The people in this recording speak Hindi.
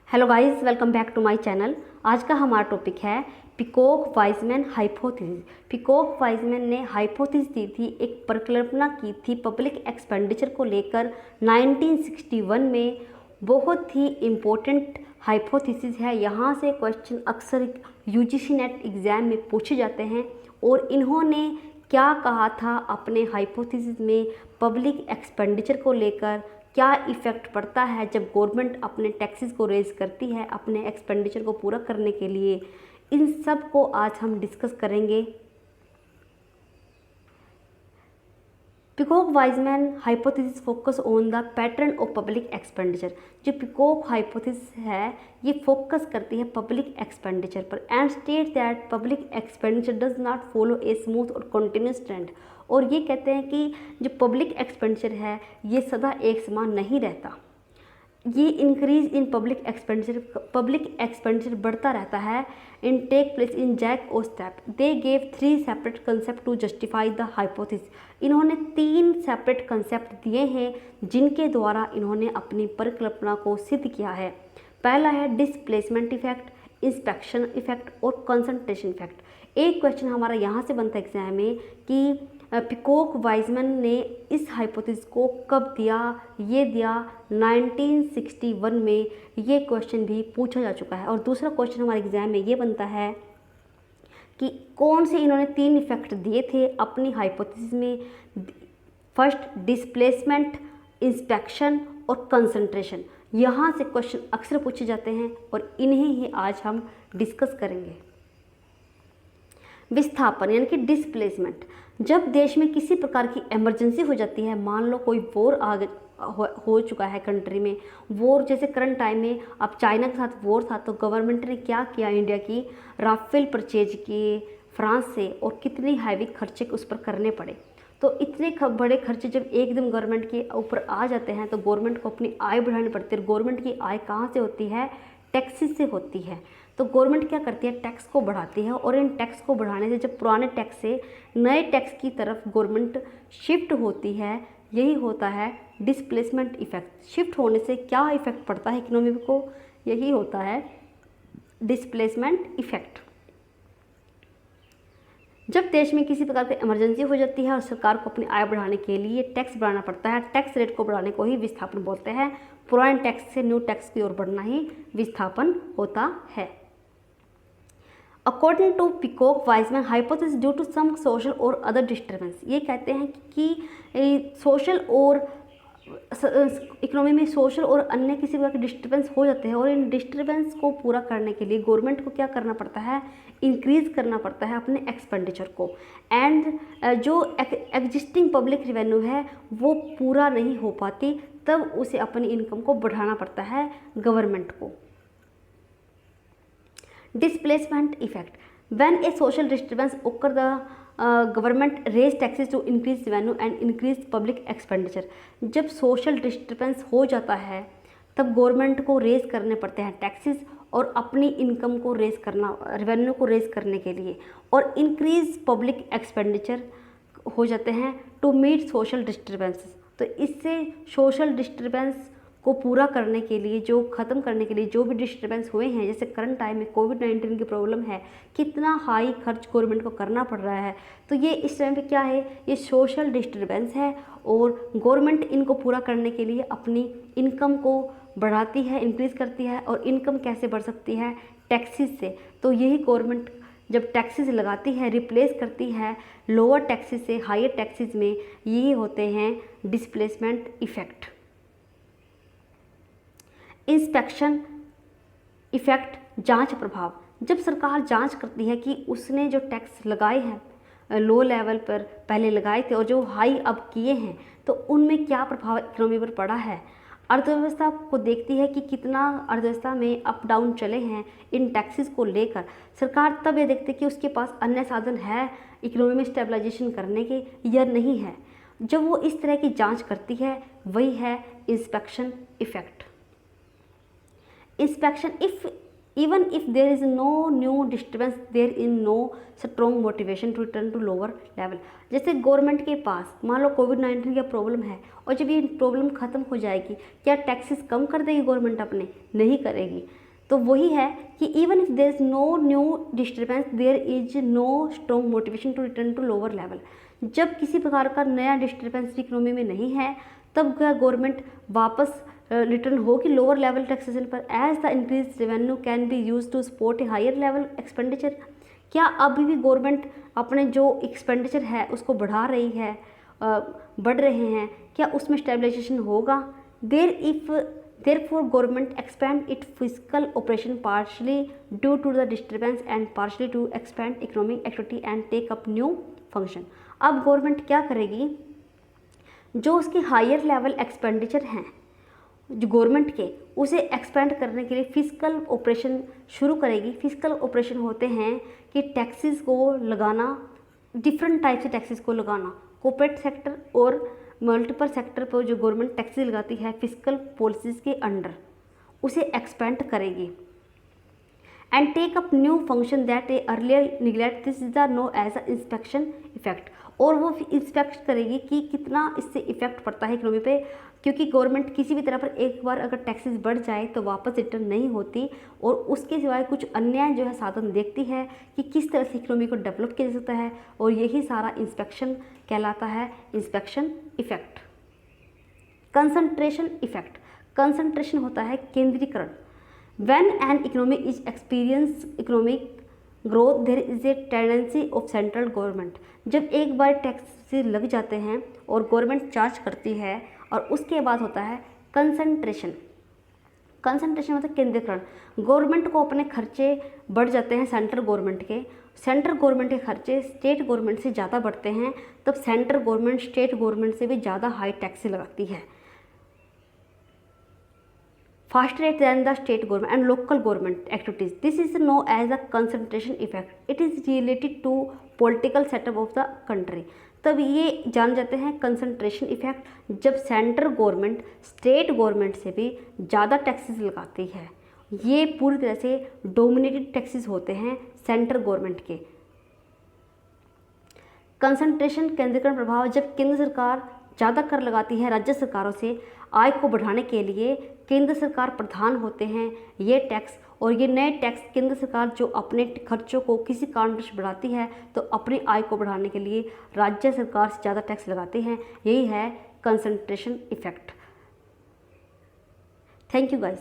Hello guys, welcome back to my channel. आज का हमारा टॉपिक है Peacock Wiseman hypothesis. Peacock Wiseman ने हाइपोथेसिस दी थी, एक परिकल्पना की थी पब्लिक एक्सपेंडिचर को लेकर 1961 में। बहुत ही इम्पोर्टेंट हाइपोथेसिस है। यहाँ से क्वेश्चन अक्सर यूजीसी नेट एग्ज़ाम में पूछे जाते हैं। और इन्होंने क्या कहा था अपने हाइपोथेसिस में, पब्लिक एक्सपेंडिचर को लेकर क्या इफ़ेक्ट पड़ता है जब गवर्नमेंट अपने टैक्सेस को रेज करती है अपने एक्सपेंडिचर को पूरा करने के लिए। इन सब को आज हम डिस्कस करेंगे। Peacock Wiseman hypothesis focus on the pattern of public expenditure. जो पिकॉक हाइपोथेसिस है ये फोकस करती है पब्लिक एक्सपेंडिचर पर and state that public expenditure does not follow a smooth और कंटिन्यूस ट्रेंड। और ये कहते हैं कि जो पब्लिक एक्सपेंडिचर है ये सदा एक समान नहीं रहता। ये इंक्रीज इन पब्लिक एक्सपेंडिचर बढ़ता रहता है in take place in jerk और step. They gave 3 separate concept to justify the hypothesis. इन्होंने 3 सेपरेट कंसेप्ट दिए हैं जिनके द्वारा इन्होंने अपनी परिकल्पना को सिद्ध किया है। पहला है डिस्प्लेसमेंट इफेक्ट, इंस्पेक्शन इफेक्ट और कंसंट्रेशन इफेक्ट। एक क्वेश्चन हमारा यहाँ से बनता है एग्जाम में कि पिकॉक वाइजमैन ने इस हाइपोथेसिस को कब दिया। ये दिया 1961 में। ये क्वेश्चन भी पूछा जा चुका है। और दूसरा क्वेश्चन हमारे एग्जाम में ये बनता है कि कौन से इन्होंने 3 इफेक्ट दिए थे अपनी हाइपोथेसिस में। फर्स्ट डिस्प्लेसमेंट, इंस्पेक्शन और कंसंट्रेशन। यहाँ से क्वेश्चन अक्सर पूछे जाते हैं और इन्हें ही आज हम डिस्कस करेंगे। विस्थापन यानी कि डिस्प्लेसमेंट। जब देश में किसी प्रकार की इमरजेंसी हो जाती है, मान लो कोई वॉर हो चुका है कंट्री में, वॉर जैसे करंट टाइम में अब चाइना के साथ वॉर था, तो गवर्नमेंट ने क्या किया, इंडिया की राफेल परचेज किए फ्रांस से और कितने हैवी खर्चे उस पर करने पड़े। तो इतने बड़े खर्चे जब एकदम गवर्नमेंट के ऊपर आ जाते हैं तो गवर्नमेंट को अपनी आय बढ़ानी पड़ती है। गवर्नमेंट की आय कहाँ से होती है? टैक्सेस से होती है। तो गवर्नमेंट क्या करती है? टैक्स को बढ़ाती है। और इन टैक्स को बढ़ाने से जब पुराने टैक्स से नए टैक्स की तरफ गवर्नमेंट शिफ्ट होती है, यही होता है डिस्प्लेसमेंट इफेक्ट। शिफ्ट होने से क्या इफेक्ट पड़ता है इकोनॉमी को? यही होता है डिस्प्लेसमेंट इफेक्ट। जब देश में किसी प्रकार की इमरजेंसी हो जाती है और सरकार को अपनी आय बढ़ाने के लिए टैक्स बढ़ाना पड़ता है, टैक्स रेट को बढ़ाने को ही विस्थापन बोलते हैं। पुराने टैक्स से न्यू टैक्स की ओर बढ़ना ही विस्थापन होता है। According to Peacock Wiseman hypothesis due to some social और अदर डिस्टर्बेंस। ये कहते हैं कि सोशल और इकोनॉमी में सोशल और अन्य किसी प्रकार के डिस्टर्बेंस हो जाते हैं और इन डिस्टर्बेंस को पूरा करने के लिए गवर्नमेंट को क्या करना पड़ता है? इंक्रीज़ करना पड़ता है अपने एक्सपेंडिचर को। एंड जो एग्जिस्टिंग पब्लिक रेवेन्यू है वो पूरा नहीं हो पाती, तब उसे अपनी इनकम को बढ़ाना पड़ता है गवर्नमेंट को। Displacement effect. When a social disturbance occur the government raise taxes to increase revenue and increase public expenditure. जब सोशल डिस्टर्बेंस हो जाता है तब गवर्नमेंट को रेज करने पड़ते हैं टैक्सेस और अपनी इनकम को रेज करना, रेवेन्यू को रेज करने के लिए, और इंक्रीज पब्लिक एक्सपेंडिचर हो जाते हैं टू मीट सोशल डिस्टर्बेंसेस। तो इससे सोशल डिस्टर्बेंस को पूरा करने के लिए, जो ख़त्म करने के लिए जो भी डिस्टर्बेंस हुए हैं, जैसे करंट टाइम में कोविड-19 की प्रॉब्लम है, कितना हाई खर्च गवर्नमेंट को करना पड़ रहा है, तो ये इस टाइम पे क्या है? ये सोशल डिस्टर्बेंस है। और गवर्नमेंट इनको पूरा करने के लिए अपनी इनकम को बढ़ाती है, इंक्रीज़ करती है। और इनकम कैसे बढ़ सकती है? टैक्सेस से। तो यही गवर्नमेंट जब टैक्सेस लगाती है, रिप्लेस करती है लोअर टैक्सेस से हायर टैक्सेस में, यही होते हैं डिस्प्लेसमेंट इफेक्ट। इंस्पेक्शन इफेक्ट, जांच प्रभाव। जब सरकार जांच करती है कि उसने जो टैक्स लगाए हैं लो लेवल पर पहले लगाए थे और जो हाई अब किए हैं, तो उनमें क्या प्रभाव इकोनॉमी पर पड़ा है। अर्थव्यवस्था को देखती है कि कितना अर्थव्यवस्था में अप डाउन चले हैं इन टैक्सेस को लेकर। सरकार तब ये देखती है कि उसके पास अन्य साधन है इकोनॉमी में स्टेबलाइजेशन करने के या नहीं है। जब वो इस तरह की जांच करती है, वही है inspection effect. Inspection, if even if there is no new disturbance there in no strong motivation to return to lower level. जैसे गवर्नमेंट के पास मान लो कोविड-19 का प्रॉब्लम है और जब ये प्रॉब्लम खत्म हो जाएगी, क्या टैक्सेस कम कर देगी गवर्नमेंट अपने? नहीं करेगी। तो वही है कि even if there is no new disturbance there is no strong motivation to return to lower level. जब किसी प्रकार का नया डिस्टर्बेंस इकोनॉमी में नहीं है, तब क्या गवर्नमेंट वापस रिटर्न होगी लोअर लेवल टैक्सेशन पर। As the increase revenue can be use to support a higher level expenditure. क्या अभी भी गवर्नमेंट अपने जो एक्सपेंडिचर है उसको बढ़ा रही है, बढ़ रहे हैं, क्या उसमें स्टेबलाइजेशन होगा? Therefore, government expand its fiscal operation partially due to the disturbance and partially to expand economic activity and take up new function। अब गवर्नमेंट क्या करेगी? जो उसके हायर लेवल एक्सपेंडिचर हैं जो गवर्नमेंट के, उसे एक्सपेंड करने के लिए फिजिकल ऑपरेशन शुरू करेगी। फिजिकल ऑपरेशन होते हैं कि टैक्सेस को लगाना, डिफरेंट टाइप से टैक्सेस को लगाना, कॉर्पोरेट सेक्टर और मल्टीपल सेक्टर पर जो गवर्नमेंट टैक्सेस लगाती है फिजिकल पॉलिसीज़ के अंडर, उसे एक्सपेंड करेगी। And take up new function that a earlier neglect, this is the no as a inspection effect. और वो इंस्पेक्ट करेगी कि कितना इससे इफेक्ट पड़ता है इकोनॉमी पे, क्योंकि गवर्नमेंट किसी भी तरह पर एक बार अगर टैक्सेस बढ़ जाए तो वापस रिटर्न नहीं होती, और उसके सिवाय कुछ अन्य जो है साधन देखती है कि किस तरह से इकोनॉमी को डेवलप किया जा सकता है, और यही सारा इंस्पेक्शन कहलाता है, inspection effect. Concentration effect, concentration होता है केंद्रीकरण। When an economy is experience economic growth there is a tendency of central government. जब एक बार टैक्स लग जाते हैं और गवर्नमेंट चार्ज करती है, और उसके बाद होता है कंसंट्रेशन। कंसंट्रेशन मतलब केंद्रीकरण। गवर्नमेंट को अपने खर्चे बढ़ जाते हैं सेंट्रल गवर्नमेंट के, सेंट्रल गवर्नमेंट के खर्चे स्टेट गवर्नमेंट से ज़्यादा बढ़ते हैं, तब सेंट्रल गवर्नमेंट स्टेट गवर्नमेंट से भी ज़्यादा हाई टैक्स लगाती है, faster rate than the state government and local government activities. This is known as the concentration effect. It is related to political setup of the country. तब ये जान जाते हैं कंसंट्रेशन इफेक्ट, जब सेंट्रल गवर्नमेंट स्टेट गवर्नमेंट से भी ज़्यादा टैक्सेस लगाती है। ये पूरी तरह से डोमिनेटेड टैक्सेस होते हैं सेंट्रल गवर्नमेंट के। कंसंट्रेशन केंद्रीकरण प्रभाव, जब केंद्र सरकार ज़्यादा कर लगाती है राज्य सरकारों से आय को बढ़ाने के लिए, केंद्र सरकार प्रधान होते हैं ये टैक्स, और ये नए टैक्स केंद्र सरकार जो अपने खर्चों को किसी कारणवश बढ़ाती है तो अपनी आय को बढ़ाने के लिए राज्य सरकार से ज़्यादा टैक्स लगाते हैं। यही है concentration effect. Thank you guys.